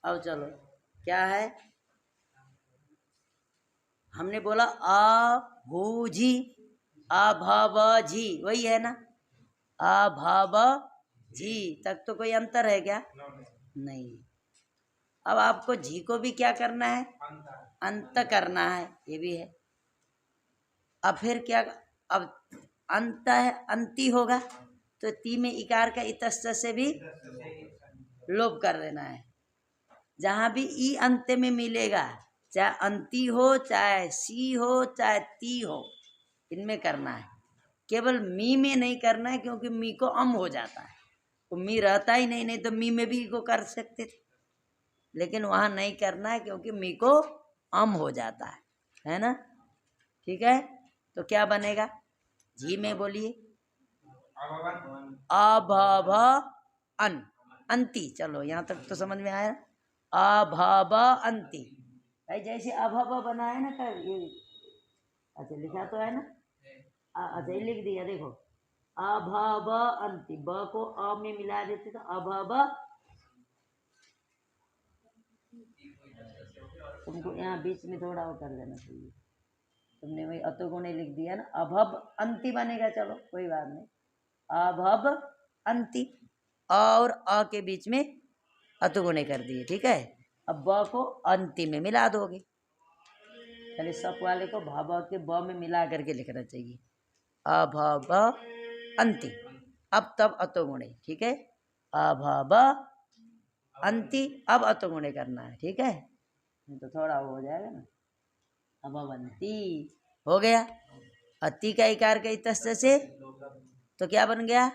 अब चलो क्या है, हमने बोला अभूझी, अभवझी, वही है ना, अभवझी तक तो कोई अंतर है क्या? नहीं। अब आपको झी को भी क्या करना है, अंत करना है, ये भी है। अब फिर क्या, अब अंत है, अंती होगा तो ती में इकार का इतस्त से भी लोप कर देना है। जहां भी ई अंत में मिलेगा, चाहे अंती हो, चाहे सी हो, चाहे ती हो, इनमें करना है। केवल मी में नहीं करना है, क्योंकि मी को अम हो जाता है, तो मी रहता ही नहीं, नहीं तो मी में भी को कर सकते थे, लेकिन वहां नहीं करना है क्योंकि मी को अम हो जाता है ना। ठीक है, तो क्या बनेगा, जी में बोलिए, अभव अन, अंति। चलो यहाँ तक तो समझ में आया, अभव अंति। भाई जैसे अभव बना है ना, कर ये अच्छा लिखा तो है ना, अच्छा ये लिख दिया, देखो अभव अंति, ब को अ में मिला देते तो अभव। तुमको यहाँ बीच में थोड़ा वो कर देना चाहिए, तुमने वही अतुगुणे लिख दिया ना, अभव अंति बनेगा, चलो कोई बात नहीं, अभव अंति, और अ के बीच में अतुगुणे कर दिए, ठीक है। अब ब को अंति में मिला दोगे, पहले सप वाले को भव के ब में मिला करके लिखना चाहिए, अभव अंति, अब तब अतुगुणे, ठीक है, अभव अंति, अब अतुगुणे करना है, ठीक है, तो थोड़ा वो हो जाएगा ना, अभवंती हो गया। अति का इकार के इतस्त से तो क्या बन गया,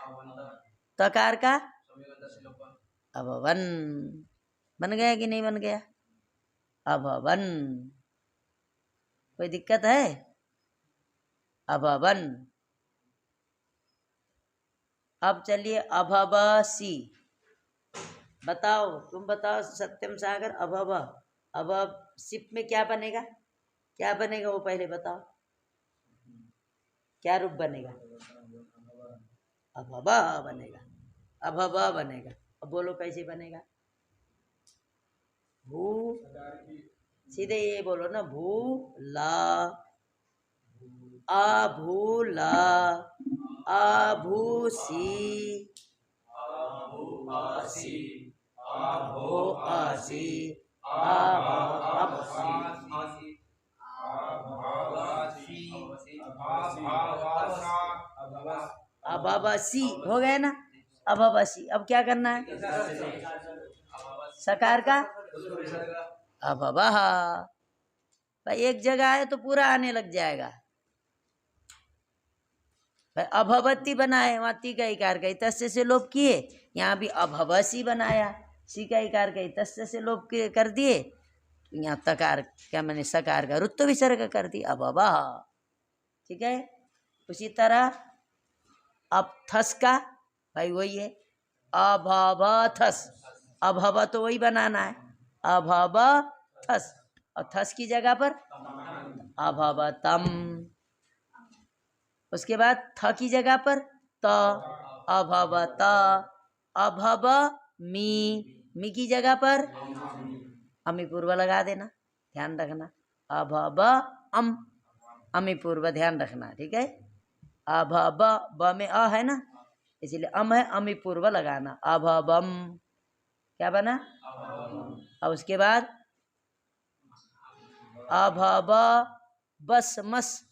तकार का अभवन, बन गया कि नहीं बन गया, अभवन, कोई दिक्कत है, अभवन। अब चलिए अभवसी, बताओ तुम बताओ सत्यम सागर, अभव, अब सिप में क्या बनेगा, क्या बनेगा वो पहले बताओ, क्या रूप बनेगा, अभव बनेगा, अभव बनेगा। अब बोलो कैसे बनेगा, भू, सीधे ये बोलो ना, भू ला, अभूला, अभूसी, अभोआसी, अभवसी हो गए ना, अभवसी। अब क्या करना है, सकार का अभवः, भाई एक जगह है तो पूरा आने लग जाएगा, भाई अभवती बनाए, वहाँ ती का इकार का तस्य से लोप किए, यहाँ भी अभवसी बनाया, सी का इकार का तस्य से लोप कर दिए, यहाँ तकार क्या मैंने सकार का रुत्व विसर्ग कर दी, अभवः, ठीक है। उसी तरह अब थस का, भाई वही है, अभवथस, अभव तो वही बनाना है, अभवथस, और थस की जगह पर अभवतम, उसके बाद थ की जगह पर त, अभवत, अभव मी की जगह पर अमी पूर्व लगा देना, ध्यान रखना, अभव अमी पूर्व ध्यान रखना, ठीक है। अभव, ब में अ है ना, इसलिए अम है, अमी पूर्व लगाना, अभवम, क्या बना, और उसके बाद अभव बस मस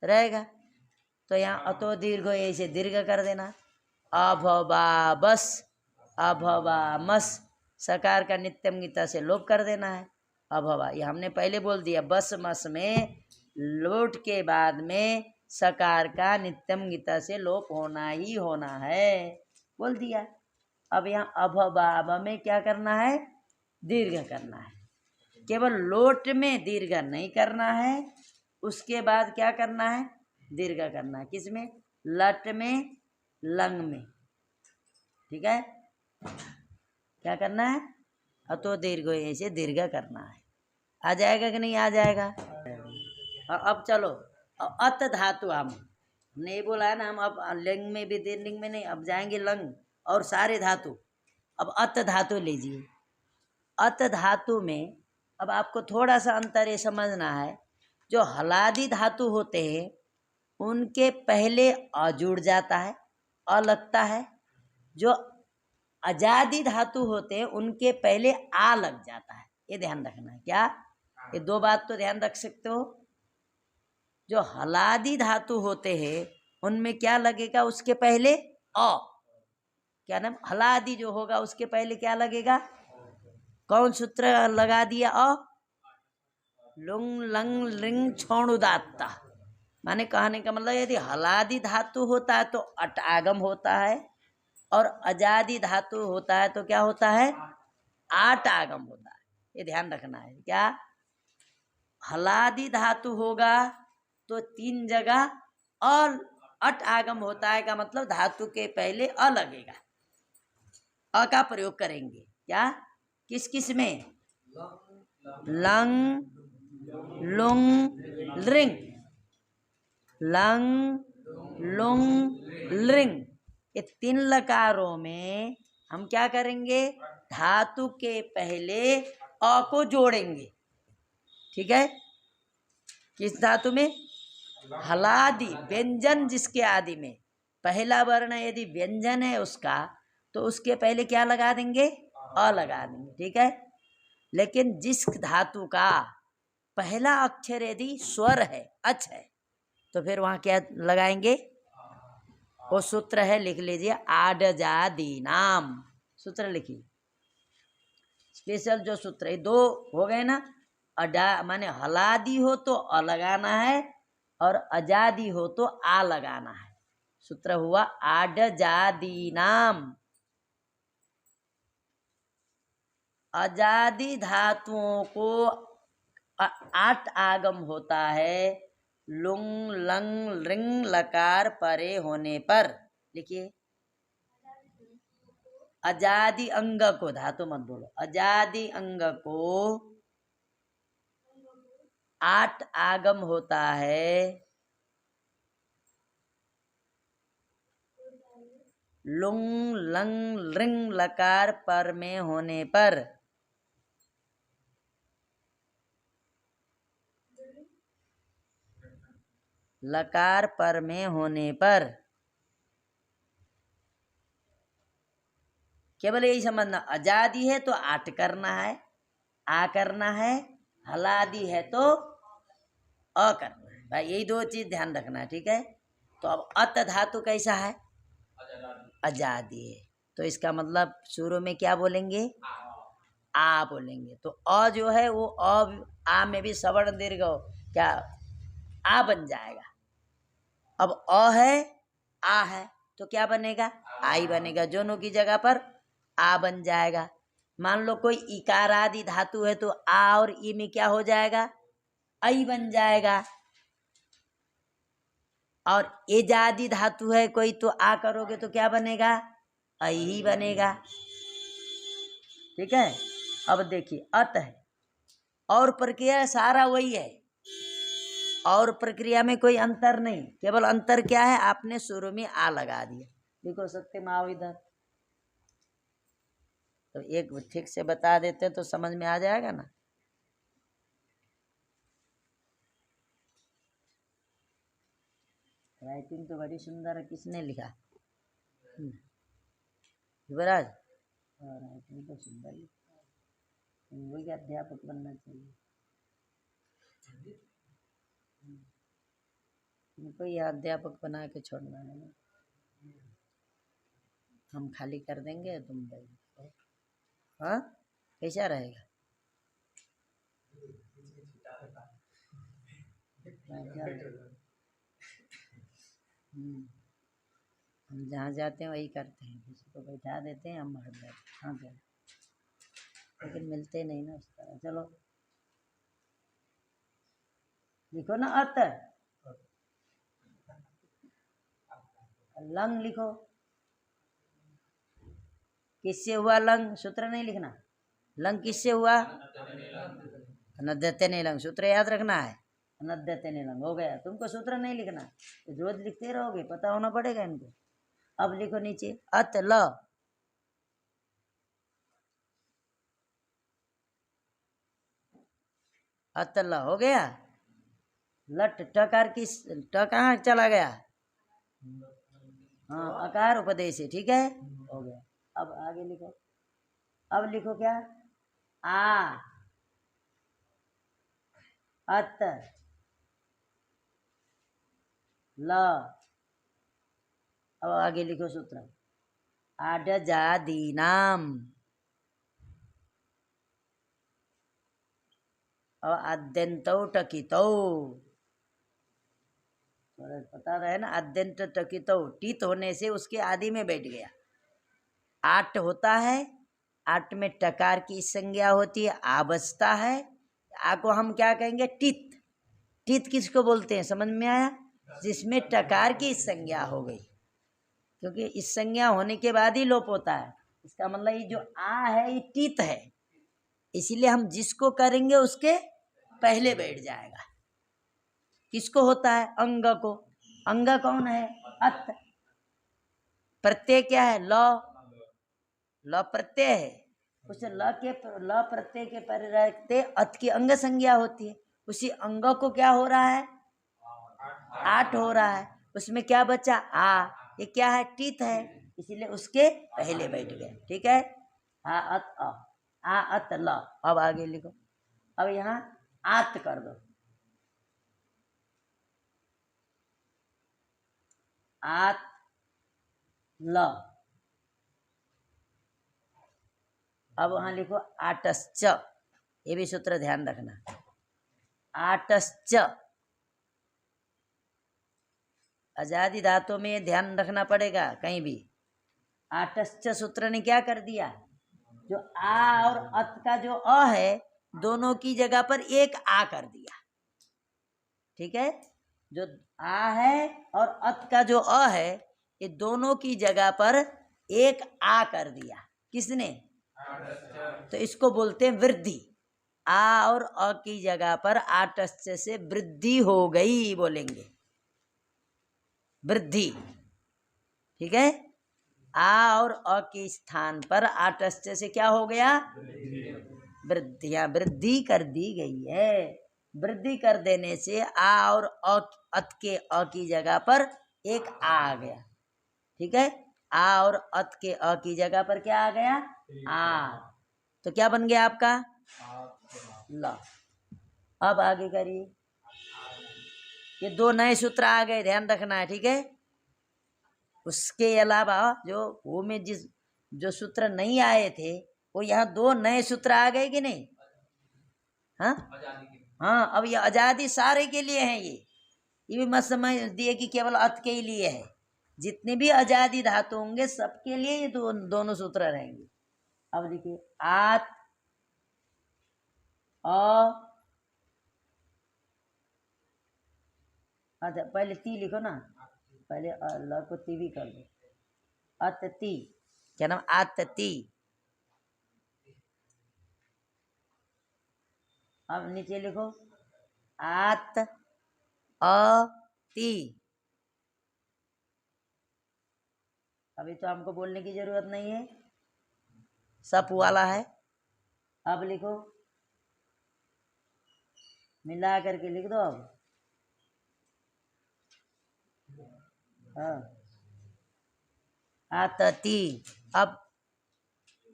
रहेगा, तो यहाँ अतो दीर्घ ऐसे दीर्घ कर देना, अभवाबस, अभवामस, सकार का नित्यम गीता से लोप कर देना है, अभवा, ये हमने पहले बोल दिया, बस मस में लोट के बाद में सकार का नित्यम गीता से लोप होना ही होना है, बोल दिया। अब यहाँ अभवाब में क्या करना है, दीर्घ करना है, केवल लोट में दीर्घ नहीं करना है, उसके बाद क्या करना है, दीर्घ करना है, किसमें, लट में, लंग में, ठीक है, क्या करना है, अतो दीर्घ ऐसे दीर्घ करना है, आ जाएगा कि नहीं आ जाएगा। अब चलो, अत धातु, हमने ये बोला है ना, हम अब लिंग में भी लिंग में नहीं, अब जाएंगे लंग और सारे धातु। अब अत धातु लीजिए, अत धातु में अब आपको थोड़ा सा अंतर ये समझना है, जो हलादी धातु होते हैं उनके पहले अ जुड़ जाता है, अ लगता है। जो अजादी धातु होते हैं उनके पहले आ लग जाता है। ये ध्यान रखना है। क्या? ये दो बात तो ध्यान रख सकते हो। जो हलादी धातु होते हैं उनमें क्या लगेगा? उसके पहले अ। क्या नाम? हलादी जो होगा उसके पहले क्या लगेगा? कौन सूत्र लगा दिया? अ। लुंग लंग लिंग छोण उदात्ता। माने कहने का मतलब यदि हलादी धातु होता है तो अट आगम होता है, और अजादी धातु होता है तो क्या होता है? आट आगम होता है। ये ध्यान रखना है। क्या? हलादी धातु होगा तो तीन जगह और अट आगम होता है, का मतलब धातु के पहले अ लगेगा। अ का प्रयोग करेंगे। क्या? किस किस में? लंग लुंग लिंग। लंग लुंग लिंग, ये तीन लकारों में हम क्या करेंगे? धातु के पहले अ को जोड़ेंगे। ठीक है? किस धातु में? हलादी, व्यंजन जिसके आदि में पहला वर्ण यदि व्यंजन है उसका, तो उसके पहले क्या लगा देंगे? अ लगा देंगे। ठीक है? लेकिन जिस धातु का पहला अक्षर यदि स्वर है, अच है, तो फिर वहां क्या लगाएंगे? वो सूत्र है, लिख लीजिए, आडजादी नाम। सूत्र लिखिए, स्पेशल जो सूत्र है। दो हो गए ना? अडा माने हलादी हो तो अ लगाना है, और अजादी हो तो आ लगाना है। सूत्र हुआ आडजादी नाम। अजादी धातुओं को आठ आगम होता है लुंग लंग लिंग लकार परे होने पर। लिखिए, अजादी अंग को, धातु मत बोलो, अजादी अंग को आठ आगम होता है लुंग लंग लिंग लकार पर में होने पर। लकार पर में होने पर केवल यही समझना, अजादी है तो आठ करना है, आ करना है, हलादी है तो अ करना है। भाई यही दो चीज ध्यान रखना है। ठीक है? तो अब अत धातु कैसा है? अजादी है, तो इसका मतलब शुरू में क्या बोलेंगे? आ बोलेंगे। तो अ जो है वो आ में भी सवर्ण दीर्घ हो, क्या आ बन जाएगा। अब अ है, आ है, तो क्या बनेगा? आई बनेगा। दोनों की जगह पर आ बन जाएगा। मान लो कोई इकार आदि धातु है तो आ और ई में क्या हो जाएगा? आई बन जाएगा। और एजादी धातु है कोई तो आ करोगे तो क्या बनेगा? आई ही बनेगा। ठीक है? अब देखिए, अत है और प्रक्रिया सारा वही है, और प्रक्रिया में कोई अंतर नहीं। केवल अंतर क्या है? आपने शुरू में आ लगा दिया। देखो सत्य आओ इधर, तो एक ठीक से बता देते तो समझ में आ जाएगा ना। राइटिंग तो बड़ी सुंदर है, किसने लिखा? युवराज। राइटिंग तो सुंदर लिखा है, वही अध्यापक बनना चाहिए। तुमको यह अध्यापक बना के छोड़ना है ना, हम खाली कर देंगे, तुम भाई। हाँ, कैसा रहेगा? हम जहाँ जाते हैं वही करते हैं, किसी को बैठा देते हैं, हम हट जाते हैं। हाँ क्या? लेकिन मिलते नहीं ना उस तरह। चलो लिखो ना, अत लंग लिखो। किससे हुआ लंग? सूत्र नहीं लिखना। लंग किससे हुआ? अनद्यते नहीं लंग। सूत्र याद रखना है, अनद्यते नहीं लंग। हो गया। तुमको सूत्र नहीं लिखना, तो रोज लिखते रहोगे, पता होना पड़ेगा इनको। अब लिखो नीचे, अत ल। अतल हो गया। लट टकार की ट कहाँ चला गया? हाँ अकार उपदेश है, ठीक है, हो गया। अब आगे लिखो। अब लिखो क्या? आ अत ल। अब आगे लिखो सूत्र। आडजादीनाम। अब आद्यंतौ टकितौ। पता रहे ना, आद्यंत टकितौ, टित होने से उसके आदि में बैठ गया। आट होता है, आट में टकार की संज्ञा होती है, आ बचता है। आ को हम क्या कहेंगे? टित। टित किसको बोलते हैं, समझ में आया? जिसमें टकार की संज्ञा हो गई, क्योंकि इस संज्ञा होने के बाद ही लोप होता है। इसका मतलब ये जो आ है ये टित है, इसीलिए हम जिसको करेंगे उसके पहले बैठ जाएगा। किसको होता है? अंग को। अंग कौन है? अत। प्रत्यय क्या है? ल। ल प्रत्यय है। उस ल प्रत्यय के पर रहते अत की अंग संज्ञा होती है। उसी अंग को क्या हो रहा है? आठ हो रहा है। उसमें क्या बचा? आ। ये क्या है? टित है, इसीलिए उसके पहले बैठ गए, ठीक है। आ अत अ, आ अत ल। अब आगे लिखो। अब यहाँ आत कर दो। आत ल। अब वहां लिखो आटश्च। ये भी सूत्र ध्यान रखना। आटश्च। आजादी धातु में ध्यान रखना पड़ेगा कहीं भी। आटश्च सूत्र ने क्या कर दिया? जो आ और अत का जो अ है, दोनों की जगह पर एक आ कर दिया, ठीक है। जो आ है और अत का जो अ है, ये दोनों की जगह पर एक आ कर दिया। किसने? तो इसको बोलते हैं वृद्धि। आ और अ की जगह पर आटस्य से वृद्धि हो गई बोलेंगे, वृद्धि, ठीक है। आ और अ के स्थान पर आटस्य से क्या हो गया? वृद्धियां, वृद्धि कर दी गई है। वृद्धि कर देने से आ और अत के अ की जगह पर एक आ गया, ठीक है। आ और अत के अ की जगह पर क्या आ गया? आ। तो क्या बन गया आपका? ल। अब आगे करिए। ये दो नए सूत्र आ गए, ध्यान रखना है, ठीक है। उसके अलावा जो वो में जो सूत्र नहीं आए थे, वो यहाँ दो नए सूत्र आ गए कि नहीं? हाँ हाँ। अब ये आजादी सारे के लिए है। ये भी मत समझ दिए कि केवल अत के ही लिए है। जितने भी आजादी धातु होंगे सबके लिए ये दोनों सूत्र रहेंगे। अब देखिए, आत अ। अच्छा पहले ती लिखो ना, पहले ल को ती भी कर दो। अतती, क्या नाम? आतती। अब नीचे लिखो आत अति। अभी तो हमको बोलने की जरूरत नहीं है, सप वाला है। अब लिखो, मिला करके लिख दो। अब हाँ, आतती। अब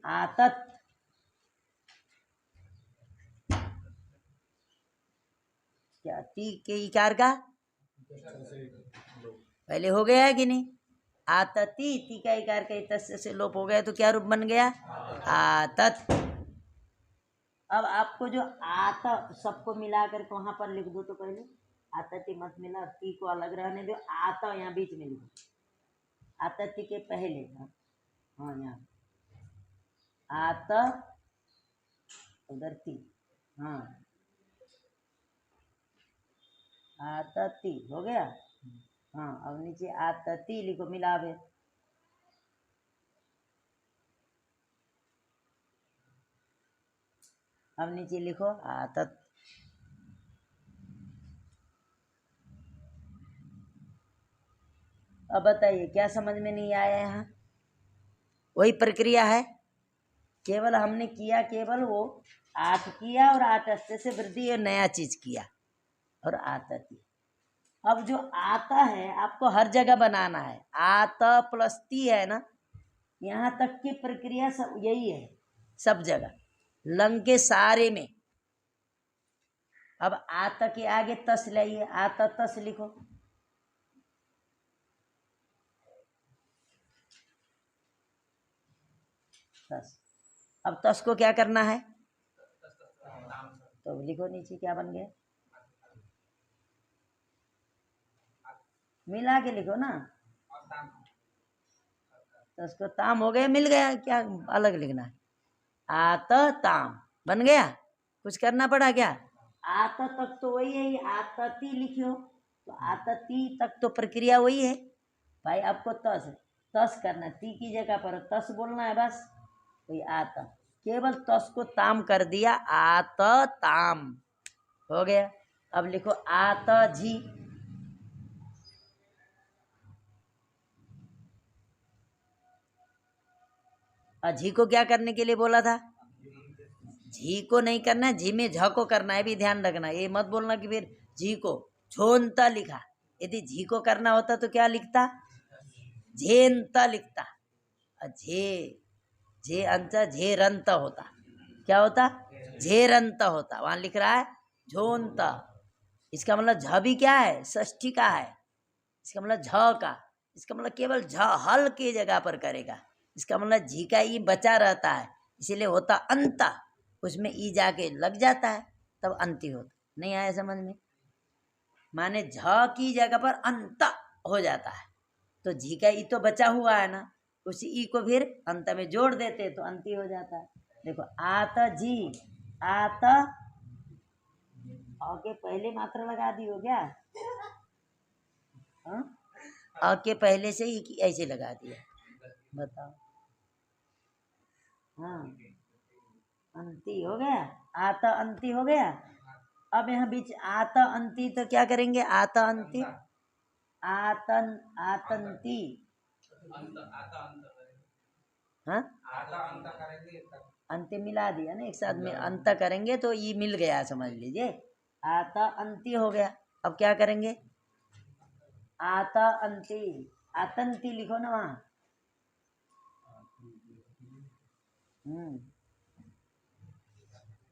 आतत, क्या ती के इकार का पहले हो गया है कि नहीं? आतती, ती का इकार का तस्य से लोप हो गया, तो क्या रूप बन गया? आतत। अब आपको जो आत सबको मिला करके वहां पर लिख दो। तो पहले आतती मत मिला, ती को अलग रहने दो, आत यहाँ बीच में लिखो। आतती के पहले, हाँ यहाँ आत, उधर ती, हाँ आतती हो गया। हाँ अब नीचे आतती लिखो, मिलावे। अब नीचे लिखो आतत। अब बताइए क्या समझ में नहीं आया? यहाँ वही प्रक्रिया है, केवल हमने किया केवल वो आठ किया और आटस्थ से वृद्धि और नया चीज किया और आतति। अब जो आता है आपको हर जगह बनाना है, आत प्लस ती है ना, यहाँ तक की प्रक्रिया सब यही है सब जगह लंग के सारे में। अब आत के आगे तस लाइए, आता तस लिखो। तस। अब तस को क्या करना है, तो लिखो नीचे क्या बन गया, मिला के लिखो ना। तस को ताम हो गया, मिल गया, क्या अलग लिखना है। आत ताम बन गया, कुछ करना पड़ा क्या। आत तक तो वही है, आतती लिखो तो आतती तक तो प्रक्रिया वही है भाई। आपको तस तस करना, ती की जगह पर तस बोलना है बस, वही आत, केवल तस को ताम कर दिया, आत ताम हो गया। अब लिखो आत झी, झी को क्या करने के लिए बोला था, झी को नहीं करना है, झी में झ को करना है, भी ध्यान रखना, ये मत बोलना कि फिर झी को झोनता लिखा। यदि झी को करना होता तो क्या लिखता, झेनता लिखता। झे झे अंत झेरंत होता, क्या होता, झेरंत होता। वहां लिख रहा है झोनता, इसका मतलब झ भी क्या है, षष्ठी का है, इसका मतलब झ का, इसका मतलब केवल झ हल की जगह पर करेगा, इसका मतलब झी का ई बचा रहता है, इसीलिए होता अंत, उसमें ई जाके लग जाता है तब अंति होता। नहीं आया समझ में, माने झ की जगह पर अंत हो जाता है, तो झी का ई तो बचा हुआ है ना, उसी ई को फिर अंत में जोड़ देते तो अंति हो जाता है। देखो आत जी, आत के पहले मात्रा लगा दी हो क्या, अ के पहले से ही ऐसे लगा दिया, बताओ। हाँ अंति हो गया, आत अंति हो गया। अब यहाँ बीच आत अंति तो क्या करेंगे, आत अंति, आतन आतंती, हाँ अंत्य मिला दिया ना एक साथ में, अंत करेंगे तो ये मिल गया समझ लीजिए, आता अंति हो गया। अब क्या करेंगे, आता अंति, आतंती लिखो ना वहां।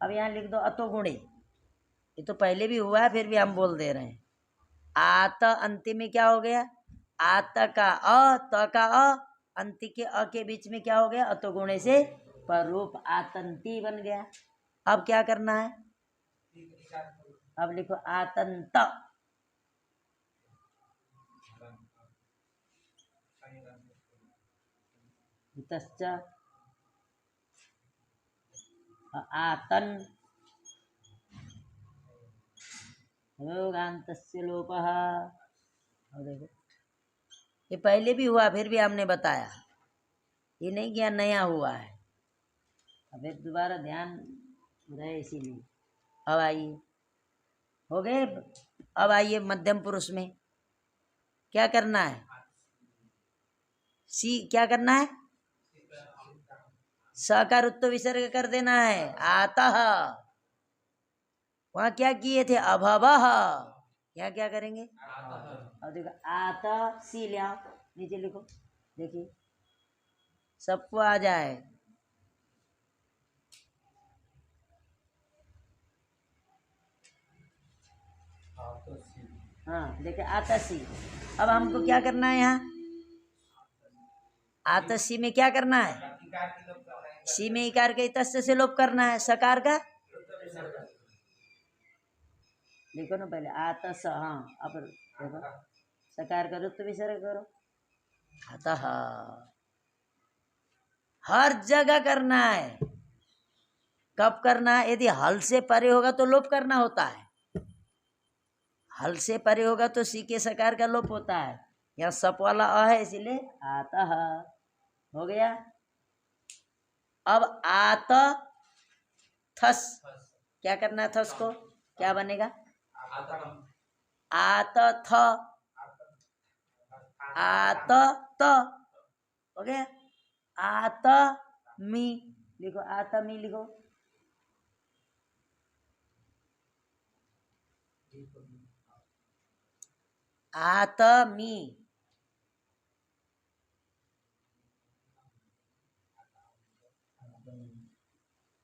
अब यहाँ लिख दो अतो गुणे, ये तो पहले भी हुआ है फिर भी हम बोल दे रहे हैं। आत अंति में क्या हो गया, आत का अ, त का अ, अंति के अ के बीच में क्या हो गया, अतो गुणे से पर रूप आतंती बन गया। अब क्या करना है, अब लिखो आतंत, तश्च आतन रोगांतस्य लोपः। और देखो ये पहले भी हुआ फिर भी हमने बताया, ये नहीं क्या नया हुआ है, अब एक दोबारा ध्यान रहे इसीलिए। अब आइए, हो गए। अब आइए मध्यम पुरुष में क्या करना है, सी क्या करना है, स का रुत्व विसर्ग कर देना है, आतः। वहां क्या किए थे, अभवः, क्या क्या करेंगे, अब देखो आत सी ले आओ, नीचे लिखो, देखिए सबको आ जाए। हाँ देखिए आतसी। अब हमको क्या करना है यहाँ, आतसी में क्या करना है, सी में इकार के तस्य से लोप करना है, सकार का लिखो ना पहले आतस, हाँ अब देखो सकार का रुत्व विसर्ग करो, अतः हर जगह करना है। कब करना है, यदि हल से परे होगा तो लोप करना होता है, हल से परे होगा तो सी के सकार का लोप होता है। यहाँ सप वाला अ है इसीलिए आता हो गया। अब आत थस, क्या करना है, थस को क्या बनेगा, आत थ, आत त हो गया, आत मी लिखो, आत मी लिखो, आतमी,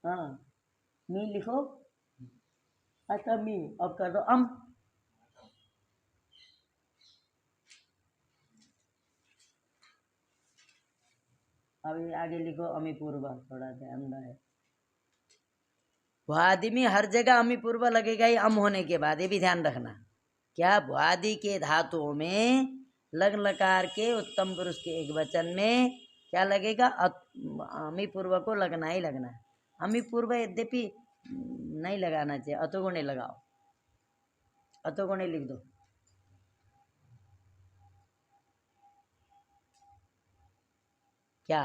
हाँ मी लिखो, आतमी। अब कर दो अम। अभी आगे लिखो अमी पूर्व, थोड़ा ध्यान रहे। भुआदि में हर जगह अमी पूर्व लगेगा ही अम होने के बाद, ये भी ध्यान रखना। क्या भुआदि के धातुओं में लग लकार के उत्तम पुरुष के एक वचन में क्या लगेगा? अमी पूर्व को लगना ही लगना है। अमी पूर्व यद्यपि नहीं लगाना चाहिए, अतोगुणे लगाओ, अतोगुणे लिख दो। क्या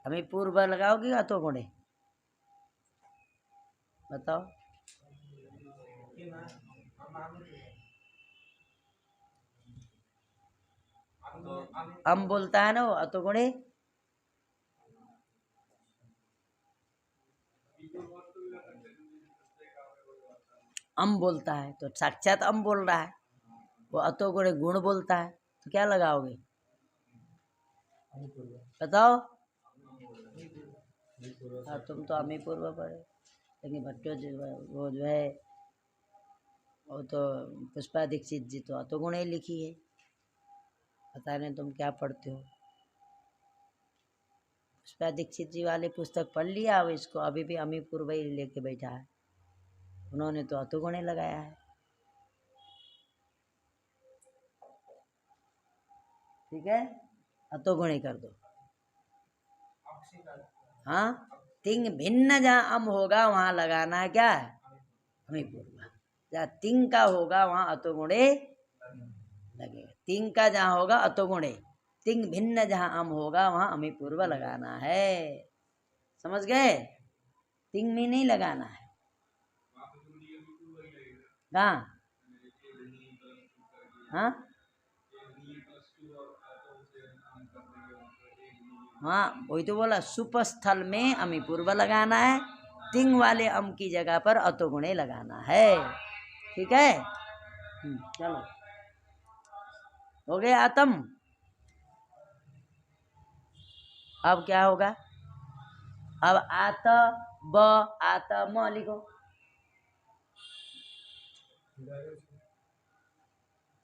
अमी पूर्व लगाओगे अतोगुणे? बताओ। अम बोलता है ना वो अतोगुणे। अम बोलता है तो साक्षात अम बोल रहा है, वो अतोगुणे गुण बोलता है, तो क्या लगाओगे? बताओ। हाँ तुम तो अमी पूर्व पढ़े, लेकिन भट्टो वो जो है वो तो पुष्पा दीक्षित जी तो अतोगुणे लिखी है। पता नहीं तुम क्या पढ़ते हो। पुष्पा दीक्षित जी वाली पुस्तक पढ़ लिया, अब इसको अभी भी अमी पूर्व ही लेके बैठा है। उन्होंने तो अतोगुणे लगाया है। ठीक है, अतोगुणे कर दो। हाँ, तिंग भिन्न जहाँ अम होगा वहां लगाना है क्या है? अमी पूर्व। जहाँ तिंग का होगा वहां अतोगुणे लगेगा। तिंग का जहाँ होगा अतोगुणे, तिंग भिन्न जहाँ अम होगा वहां अमी पूर्व लगाना है। समझ गए? तिंग में नहीं लगाना है। कहाँ? हाँ हाँ, वही तो बोला, सुपस्थल में अमी पूर्व लगाना है, तिंग वाले अम की जगह पर अतोगुणे लगाना है। ठीक है, चलो हो गया आतम। अब क्या होगा? अब आत ब आत म लिखो।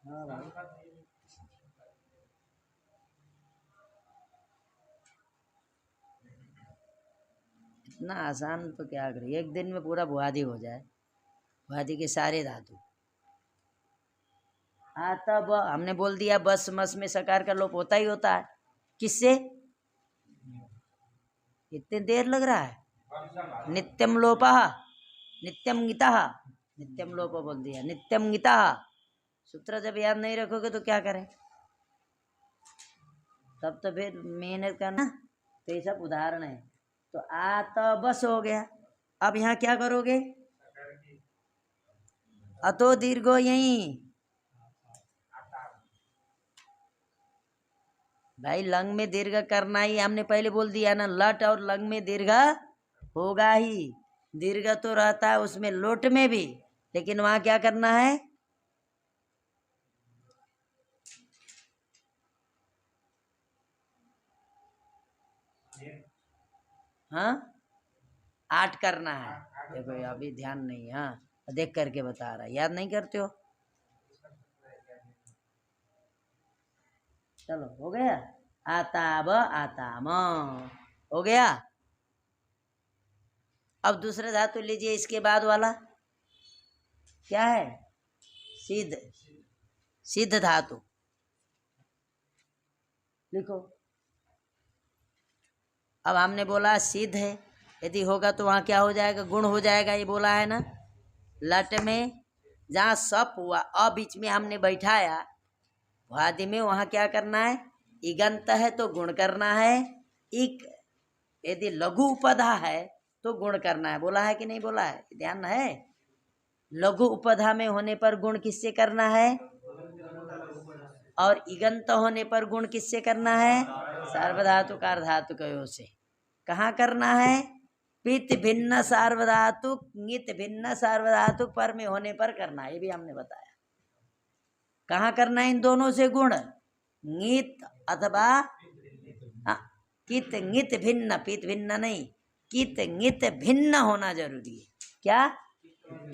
हाँ भाई, इतना आसान तो क्या करें, एक दिन में पूरा भुआदी हो जाए, भुआदी के सारे धातु। आता ब हमने बोल दिया, बस मस में सकार का लोप होता ही होता है। किससे? इतनी देर लग रहा है? नित्यम लोप, नित्यम गीता, नित्यम लोप बोल दिया, नित्यम गीता। सूत्र जब याद नहीं रखोगे तो क्या करें? तब तो फिर मेहनत करना। तो ये सब उदाहरण है। तो आ तो बस हो गया। अब यहाँ क्या करोगे? अतो दीर्घो यही भाई, लंग में दीर्घ करना ही हमने पहले बोल दिया ना, लट और लंग में दीर्घ होगा ही। दीर्घ तो रहता है उसमें लोट में भी, लेकिन वहां क्या करना है? हाँ 8 करना है। देखो अभी ध्यान नहीं है, हाँ देख करके बता रहा, याद नहीं करते हो। चलो हो गया, आताब आताम हो गया। अब दूसरा धातु लीजिए, इसके बाद वाला क्या है? सिद्ध, सिद्ध धातु लिखो। अब हमने बोला सिद्ध है, यदि होगा तो वहाँ क्या हो जाएगा? गुण हो जाएगा, ये बोला है ना। लट में जहाँ सप हुआ अ बीच में हमने बैठाया, भुआदि में वहाँ क्या करना है? इगंत है तो गुण करना है। इक यदि लघु उपधा है तो गुण करना है। बोला है कि नहीं बोला है? ध्यान है। लघु उपधा में होने पर गुण किससे करना है? और इगंत होने पर गुण किससे करना है? सार्वधातुक अर्धातुकयों से। कहाँ करना है? पित भिन्न सार्वधातुक ङित भिन्न सार्वधातुक पर में होने पर करना, ये भी हमने बताया। कहाँ करना है इन दोनों से गुण, ङित अथवा कित ङित भिन्न, पित भिन्न नहीं, कित ङित भिन्न होना जरूरी है। क्या?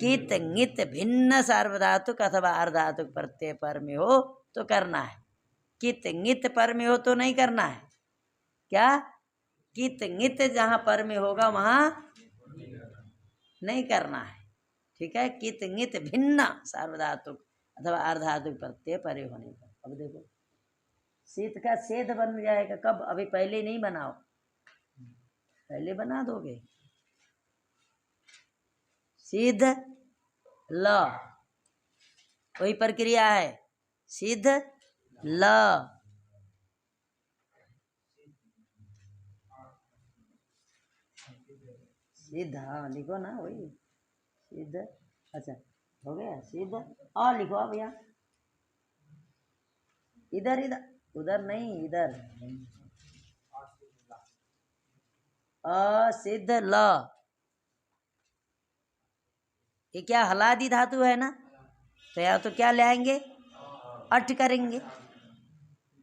कित ङित भिन्न सार्वधातुक अथवा अर्धातुक प्रत्यय पर में हो तो करना है, कित ङित पर में हो तो नहीं करना है। क्या? कित ङित जहाँ पर में होगा वहाँ नहीं करना है, ठीक है। कित ङित भिन्न सार्वधातुक अथवा अर्धातुक प्रत्यय परे होने पर। अब देखो शीत का सेध बन जाएगा कब? अभी पहले नहीं बनाओ, पहले बना दोगे। सिद्ध ल, वही प्रक्रिया है, सिद्ध ल। सिद्ध, हाँ लिखो ना, वही सिद्ध। अच्छा हो गया, सिद्ध अ लिखो। अब यहाँ इधर इधर उधर नहीं, इधर असिद्ध ल। ये क्या हलादी धातु है ना, तो यहाँ तो क्या ले आएंगे, अट करेंगे,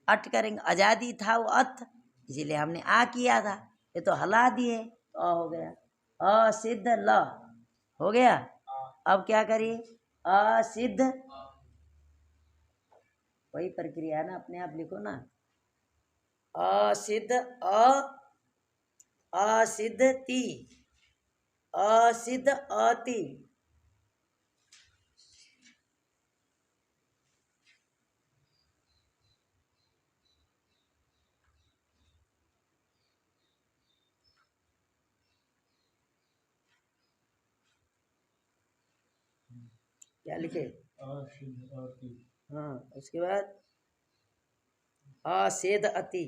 अट करेंगे। आजादी था वो अथ, इसीलिए हमने आ किया था, ये तो हलादी है तो अ हो गया। असिद्ध ल हो गया। अब क्या करिए, असिद्ध, वही प्रक्रिया है ना, अपने आप लिखो ना। असिद्ध असिद्ध ती, असिद्ध अति। क्या लिखे, हाँ उसके बाद असेद अति,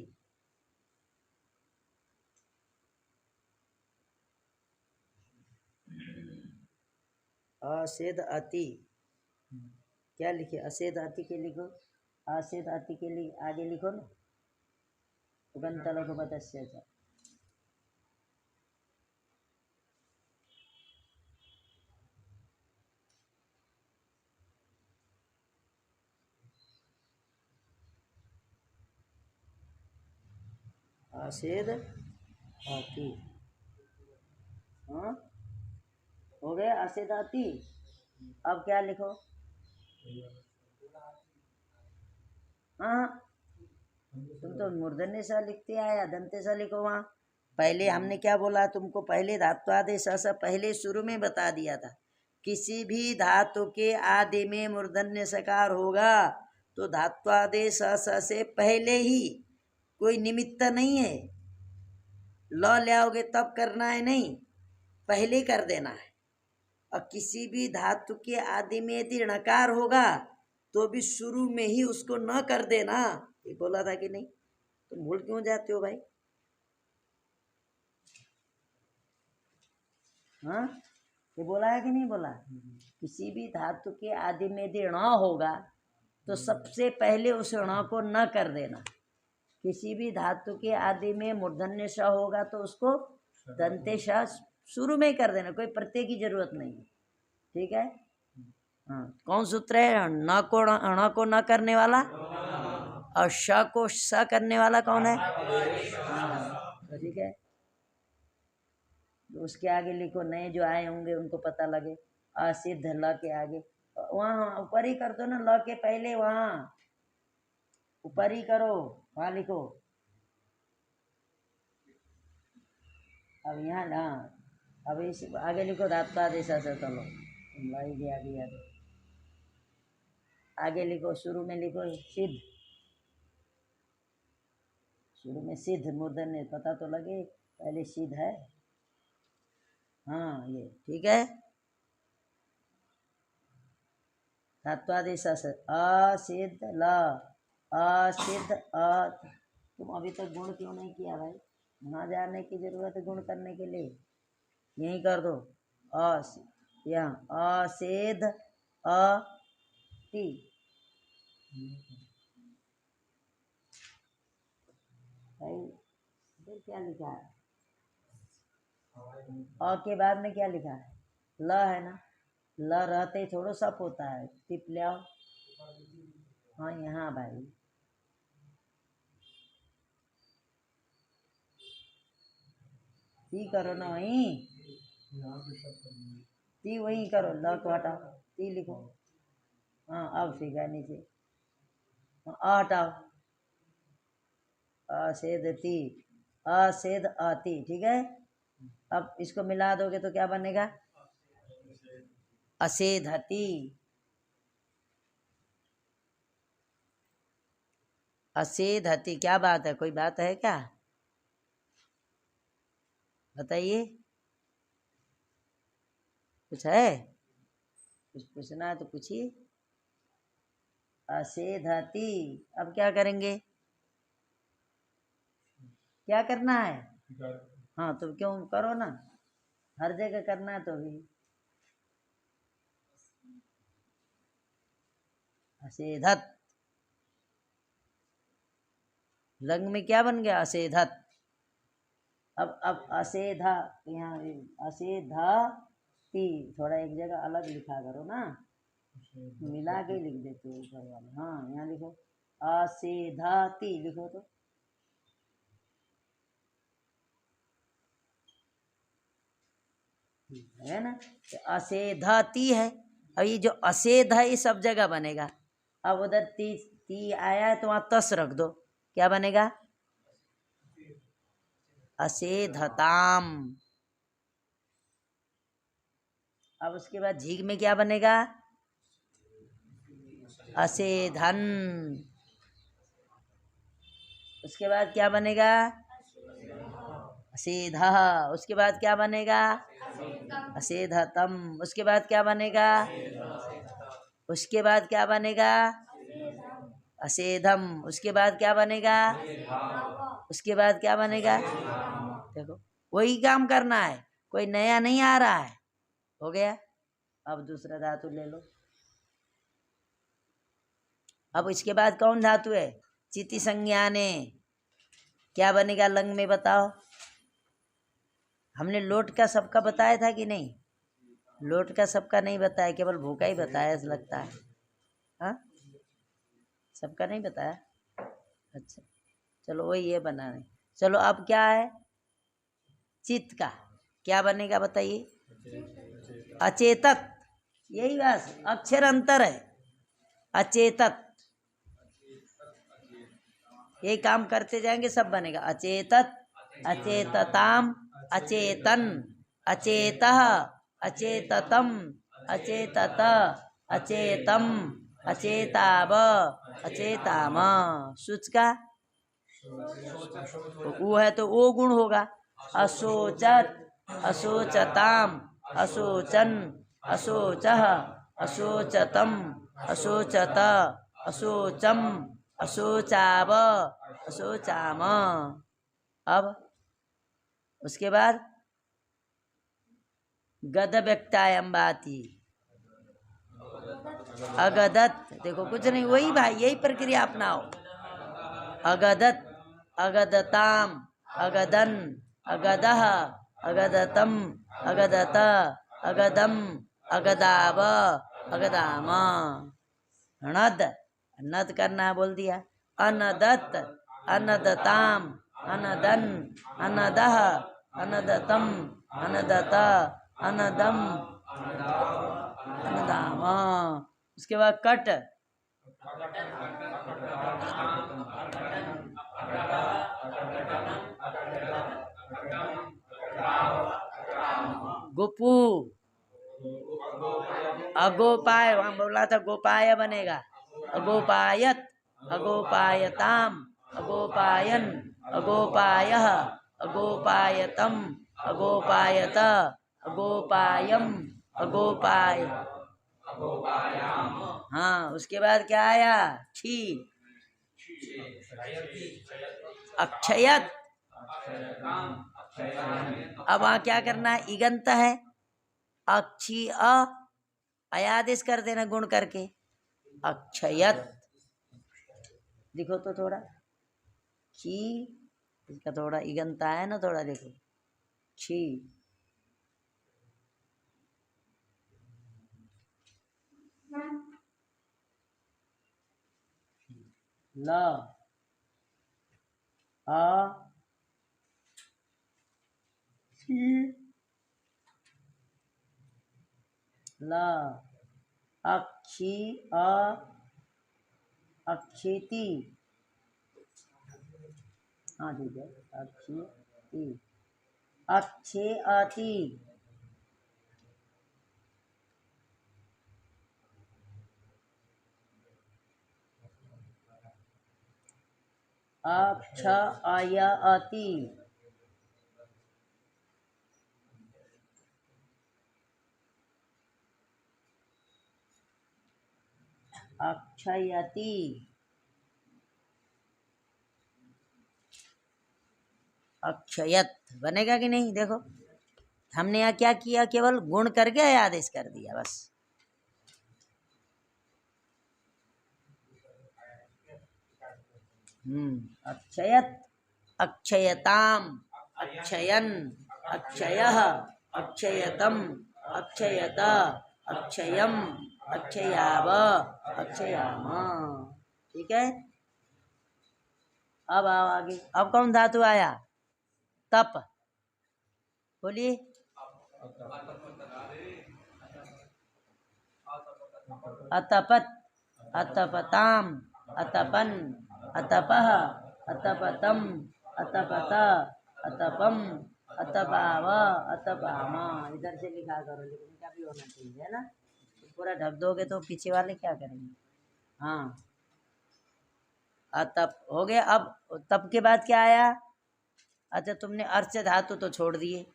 असेद अति। क्या लिखे, असेद अति के लिखो, असेद अति के लिए आगे लिखो ना, उगंत लघुपतस्य च। असेद अति, हाँ हो गया असेद अति। अब क्या लिखो, हाँ तुम तो मूर्धन्य सा लिखते आया, दंते सा लिखो वहाँ। पहले हमने क्या बोला तुमको, पहले धात्वादेश स पहले शुरू में बता दिया था। किसी भी धातु के आदि में मूर्धन्य सकार होगा तो धात्वादेश स से पहले ही, कोई निमित्त नहीं है, ल ले आओगे तब करना है, नहीं पहले कर देना है। और किसी भी धातु के आदि में यदि णकार होगा तो भी शुरू में ही उसको न कर देना, ये बोला था कि नहीं? तुम भूल क्यों जाते हो भाई? हाँ ये बोला है कि नहीं बोला? किसी भी धातु के आदि में यदि ण होगा तो सबसे पहले उस ण को न कर देना। किसी भी धातु के आदि में मूर्धन्य श होगा तो उसको दंते श शुरू में ही कर देना, कोई प्रत्यय की जरूरत नहीं है, ठीक है। हाँ कौन सूत्र है, न को ण को न करने वाला, और श को स करने वाला कौन है? हाँ ठीक है। उसके आगे लिखो, नए जो आए होंगे उनको पता लगे, असिद्ध ल के आगे वहाँ ऊपर ही कर दो ना, ल के पहले वहाँ ऊपर ही करो, वहाँ लिखो। अब यहाँ ना, अब इस आगे लिखो धात्वादेश से, चलो लाई गया आगे आगे आगे लिखो, शुरू में लिखो सिद्ध, शुरू में सिद्ध मूर्धन्य पता तो लगे, पहले सिद्ध है, हाँ ये ठीक है। धात्वादेश से असिद्ध ल, असिद्ध अ। तुम अभी तक गुण क्यों नहीं किया भाई? वहाँ जाने की जरूरत है गुण करने के लिए, यहीं कर दो। अस यहाँ असेध अति, भाई इधर क्या लिखा है? अ के बाद में क्या लिखा है? ल है ना। ल रहते ही थोड़ो सप होता है। टिप ले आओ। हाँ यहाँ भाई, ती करो ना वहीं, ती वहीं करो, ल को हटाओ, ती लिखो। हाँ अब सीखा नीचे। अ हटाओ, असेध ती, असेध अति, ठीक है। अब इसको मिला दोगे तो क्या बनेगा? असेधति, असेधति। क्या बात है, कोई बात है क्या? बताइए, कुछ है? कुछ पूछना है तो पूछिए। असेधति। अब क्या करेंगे? क्या करना है? हाँ तो क्यों करो ना, हर जगह करना है तो भी। असेधत, लंग में क्या बन गया? असेधत। अब असेधा, यहाँ असेधा ती, थोड़ा एक जगह अलग लिखा करो ना, मिला के लिख देते हो ऊपर वाले। हाँ यहाँ लिखो, असेधा ती लिखो तो। है ना, तो असेधति है। अब ये जो असेध है ये सब जगह बनेगा। अब उधर ती, ती आया है तो वहां तस रख दो, क्या बनेगा? असेधताम। अब उसके बाद झीक में क्या बनेगा? असेधन। उसके बाद क्या बनेगा? असेधा। उसके बाद क्या बनेगा? असेधतम। उसके बाद क्या बनेगा? उसके बाद क्या बनेगा? असेधम। उसके बाद क्या बनेगा? उसके बाद क्या बनेगा? देखो, वही काम करना है, कोई नया नहीं आ रहा है। हो गया। अब दूसरा धातु ले लो। अब इसके बाद कौन धातु है? चिति संज्ञाने। क्या बनेगा लंग में, बताओ। हमने लोट का सबका बताया था कि नहीं? लोट का सबका नहीं बताया, केवल भूखा ही बताया ऐसा लगता है। हाँ, सबका नहीं बताया। अच्छा चलो, वही ये बना रहे। चलो अब क्या है? चित्त का क्या बनेगा बताइए? अचेतत। यही बस अक्षर अंतर है। अचेतत, ये काम करते जाएंगे सब बनेगा। अचेतत, अचेतताम, अचेतन, अचेतः, अचेततम, अचेतत, अचेतम, अचेताव, अचेताम। सुच का वो है तो वो गुण होगा। अशोचत, अशोचताम, अशोचन, अशोचः, अशोचतम, अशोचत, अशोचम, अशोचाव, अशोचाम। अब उसके बाद गद व्यक्तायम बाती, अगदत। देखो कुछ नहीं, वही भाई, यही प्रक्रिया अपनाओ। अगदत, अगदताम, अगदन, अगदह, अगदतम, अगदत, अगदम, अगदाव, अगदाम। नद, नद करना बोल दिया। अनदत, अनदताम, अनदन, अनदह, अनदतम, अनदत, अनदम, अनदाम। उसके बाद कट, गोपू, अगोपाय, वहां बोला था गोपाय बनेगा। अगोपायत, अगोपायताम, अगोपायन, अगोपायः, अगोपायतम, अगोपायत, अगोपायम, अगोपाय। हाँ उसके बाद क्या आया? छी, अक्षयत। अब वहां क्या करना है? इगंत है, अक्षी अ, अयादेश कर देना गुण करके। अक्षयत लिखो तो थोड़ा, छी, इसका थोड़ा इगंता है ना, थोड़ा देखो। छी, ल अ सी ल अक्षी अ अक्षेती। हाँ ठीक है, अक्षेती अक्षे अति अक्ष अय अति अक्षयति अक्षयत। बनेगा कि नहीं? देखो हमने यहाँ क्या किया, केवल गुण करके आदेश कर दिया बस। अक्षयत अक्षयताम अक्षयन अक्षयः अक्षयतम अक्षयत अक्षयम अक्षयाव अक्षयाम। ठीक है, अब आओ आगे। अब कौन धातु आया? तप। बोलिए। अतपत अतपताम अतपन अतपः अतपतम अतपत अतपम अतपाव अतपामा। इधर से लिखा करो, लेकिन क्या भी होना चाहिए, है ना? पूरा ढक दोगे तो पीछे वाले क्या करेंगे? हाँ, अतप हो गया। अब तप के बाद क्या आया? अच्छा, तुमने अर्च धातु तो छोड़ दिए।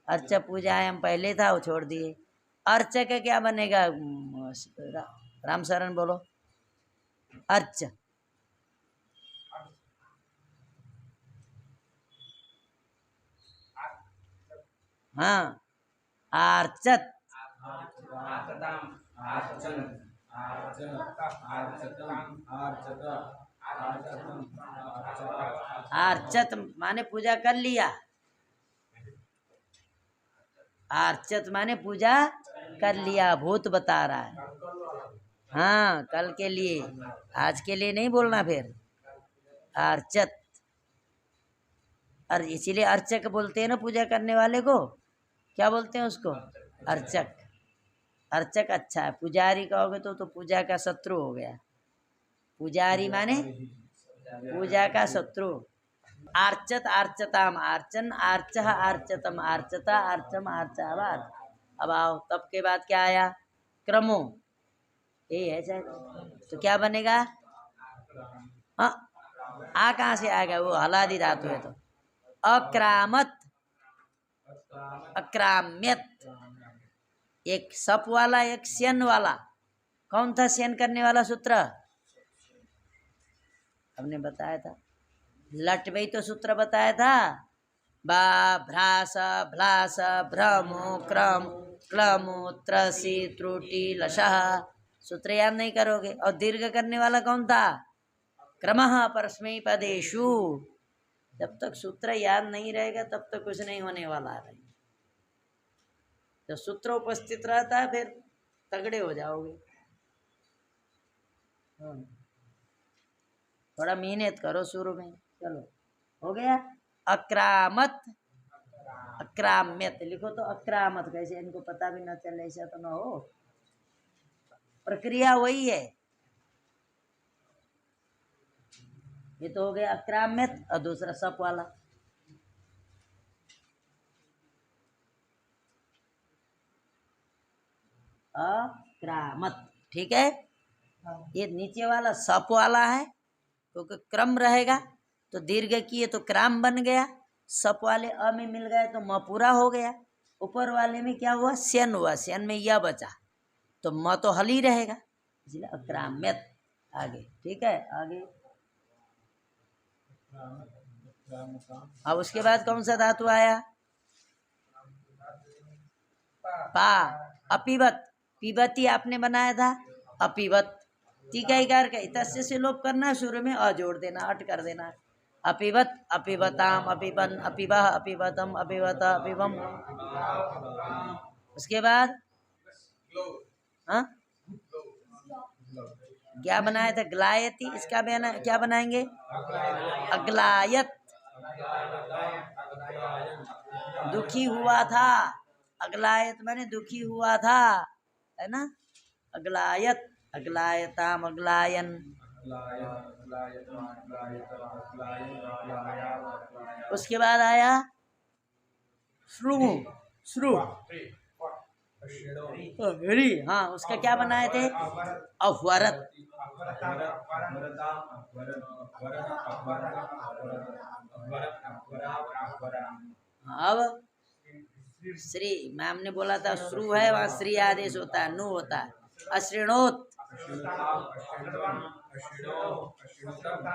अर्च पूजायाम पहले था, वो छोड़ दिए। अर्च का क्या बनेगा? राम शरण बोलो। अर्च। हाँ, आर्चत आर्चत माने पूजा कर लिया। आर्चत माने पूजा कर लिया, भूत बता रहा है। हाँ, कल के लिए, आज के लिए नहीं बोलना फिर। अर्चत, और इसीलिए अर्चक बोलते हैं ना पूजा करने वाले को। क्या बोलते हैं उसको? अर्चक। अर्चक अच्छा है। पुजारी कहोगे तो पूजा का शत्रु हो गया। पुजारी माने पूजा का शत्रु। आर्चत आर्चताम आर्चन आर्च आर्चतम आर्चता आर्चम आर्चावा। अब आओ, तब के बाद क्या आया? क्रमो। ये है शायद, तो क्या बनेगा? हाँ, आ कहाँ से आ गया? वो हलादी धातु है। तो अक्रामत अक्राम्यत। एक सप वाला, एक स्यन वाला। कौन था स्यन करने वाला सूत्र? हमने बताया था, लट में ही तो सूत्र बताया था। बा भ्रास भ्लास भ्रमो क्रम क्लमो त्रसी त्रुटि लशः। सूत्र याद नहीं करोगे। और दीर्घ करने वाला कौन था? क्रमः परस्मै पदेषु। जब तक सूत्र याद नहीं रहेगा तब तक कुछ नहीं होने वाला है। जब सूत्र उपस्थित रहता है फिर तगड़े हो जाओगे। थोड़ा मेहनत करो शुरू में। चलो, हो गया। अक्रामत अक्राम्यत लिखो तो अक्रामत कैसे, इनको पता भी ना चले, ऐसा तो ना हो। प्रक्रिया वही है। ये तो हो गया अक्राम्यत, और दूसरा सप वाला। अक्रामत, ठीक है। ये नीचे वाला सप वाला है, क्योंकि क्रम रहेगा तो दीर्घ किए तो क्राम बन गया। सप वाले अ में मिल गए तो म पूरा हो गया। ऊपर वाले में क्या हुआ? स्यन हुआ, स्यन में यह बचा तो म तो हल ही रहेगा, इसलिए अक्राम्यत। आगे, ठीक है, आगे। अब उसके बाद कौन सा धातु आया? पा। अपिवत। पिबती आपने बनाया था, अपिवत। टीकाकार का तस्य से लोप करना, शुरू में अ जोड़ देना, अट कर देना। अपिवत अपिवताम अपिवन अपिवह अपिवतम अपिवत अपिवम। उसके बाद हाँ, क्या बनाए थे? ग्लायती। इसका क्या बनाएंगे? अग्लायत। दुखी हुआ था। अग्लायत माने दुखी हुआ था, है ना? अग्लायत, अग्लायताम, अग्लायन। उसके बाद आया श्रु। श्रु, री। हाँ, उसका क्या बनाए थे? अवरत। अब श्री, मैम ने बोला था श्रु है, वहाँ श्री आदेश होता है, नु होता है। अश्रीणोत,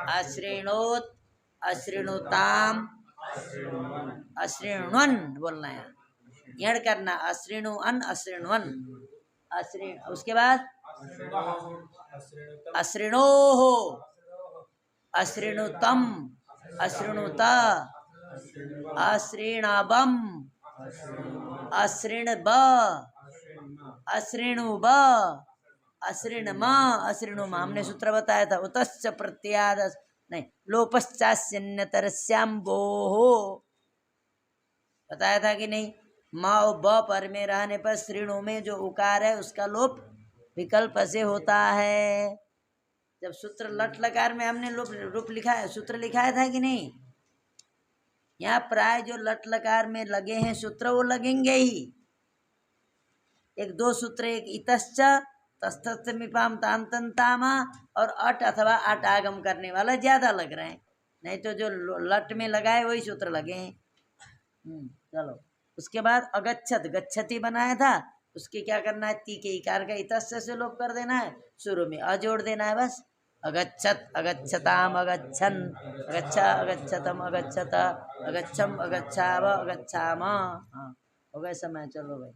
अश्रीणोत, अश्रीणुताम, अश्रीण्वन बोलना है, यण करना। अश्रीणुअन, अश्रीण्वन, अश्रीण। उसके बाद अश्रीणोः, अश्रीणुतम, अश्रीणुत, अश्रीणबम, अश्रीणब, अश्रीणुब, अश्रीणम, अश्रीणुम। हमने सूत्र बताया था। उतश्च प्रत्याद नहीं, लोपश्चास्यन्यतरस्याम्बोः, बताया था कि नहीं? मा और ब पर में रहने पर श्रीणु में जो उकार है उसका लोप विकल्प से होता है। जब सूत्र लट लकार में हमने रूप लिखा है, सूत्र लिखाया था कि नहीं? यहाँ प्राय जो लट लकार में लगे हैं सूत्र वो लगेंगे ही। एक दो सूत्र, एक इतश्च, तस्तमिपाम तांतंतामा, और अट अथवा अट आगम करने वाला ज्यादा लग रहे हैं, नहीं तो जो लट में लगा है वही सूत्र लगे हैं। चलो, उसके बाद अगच्छत, गच्छति बनाया था, उसके क्या करना है? ती के इकार का इतस्य से लोप कर देना है, शुरू में अ जोड़ देना है बस। अगच्छत, अगच्छताम, अगच्छन, अगच्छा, अगच्छतम, अगच्छत, अगच्छम, अगच्छाव, अगच्छाम। हाँ, हो गए समय। चलो भाई।